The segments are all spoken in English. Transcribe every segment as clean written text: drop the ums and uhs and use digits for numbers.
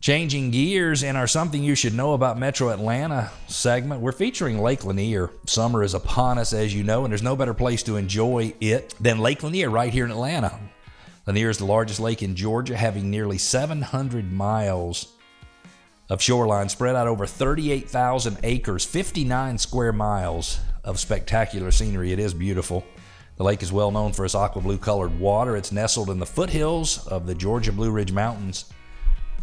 Changing gears in our Something You Should Know About Metro Atlanta segment, we're featuring Lake Lanier. Summer is upon us, as you know, and there's no better place to enjoy it than Lake Lanier right here in Atlanta. Lanier is the largest lake in Georgia, having nearly 700 miles of shoreline spread out over 38,000 acres, 59 square miles of spectacular scenery. It is beautiful. The lake is well known for its aqua blue colored water. It's nestled in the foothills of the Georgia Blue Ridge Mountains,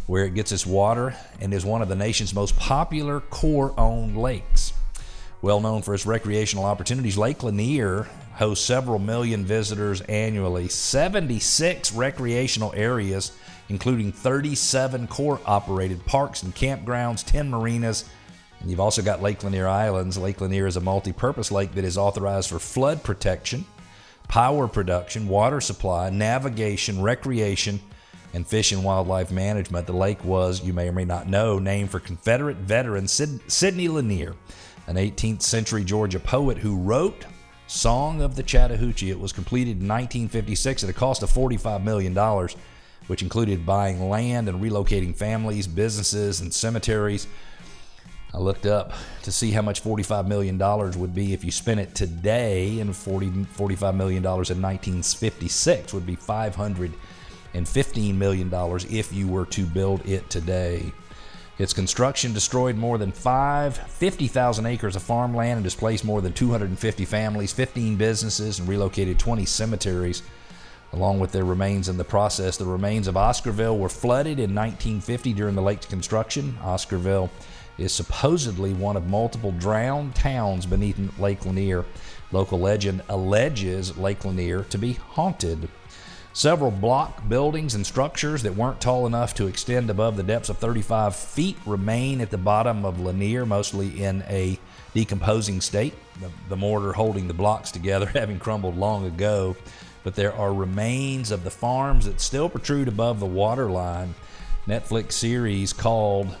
where it gets its water, and is one of the nation's most popular Corps-owned lakes. Well known for its recreational opportunities, Lake Lanier hosts several million visitors annually, 76 recreational areas, including 37 Corps-operated parks and campgrounds, 10 marinas, and you've also got Lake Lanier Islands. Lake Lanier is a multi-purpose lake that is authorized for flood protection, power production, water supply, navigation, recreation, and fish and wildlife management. The lake was, you may or may not know, named for Confederate veteran Sidney Lanier, an 18th century Georgia poet who wrote Song of the Chattahoochee. It was completed in 1956 at a cost of $45 million, which included buying land and relocating families, businesses, and cemeteries. I looked up to see how much $45 million would be if you spent it today, and $45 million in 1956 would be $515 million if you were to build it today. Its construction destroyed more than 50,000 acres of farmland and displaced more than 250 families, 15 businesses, and relocated 20 cemeteries, along with their remains in the process. The remains of Oscarville were flooded in 1950 during the lake's construction. Oscarville is supposedly one of multiple drowned towns beneath Lake Lanier. Local legend alleges Lake Lanier to be haunted. Several block buildings and structures that weren't tall enough to extend above the depths of 35 feet remain at the bottom of Lanier, mostly in a decomposing state, the mortar holding the blocks together having crumbled long ago. But there are remains of the farms that still protrude above the waterline. Netflix series called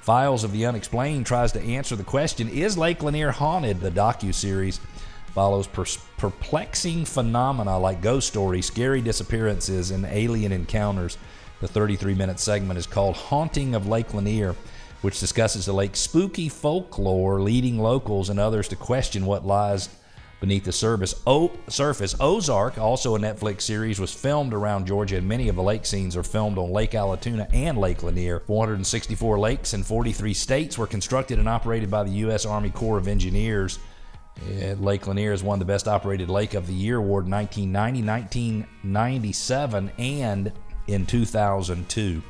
Files of the Unexplained tries to answer the question, is Lake Lanier haunted? The docuseries follows perplexing phenomena like ghost stories, scary disappearances, and alien encounters. The 33-minute segment is called Haunting of Lake Lanier, which discusses the lake's spooky folklore, leading locals and others to question what lies beneath the surface. Ozark, also a Netflix series, was filmed around Georgia, and many of the lake scenes are filmed on Lake Allatoona and Lake Lanier. 464 lakes in 43 states were constructed and operated by the U.S. Army Corps of Engineers. Lake Lanier has won the Best Operated Lake of the Year award in 1990, 1997, and in 2002.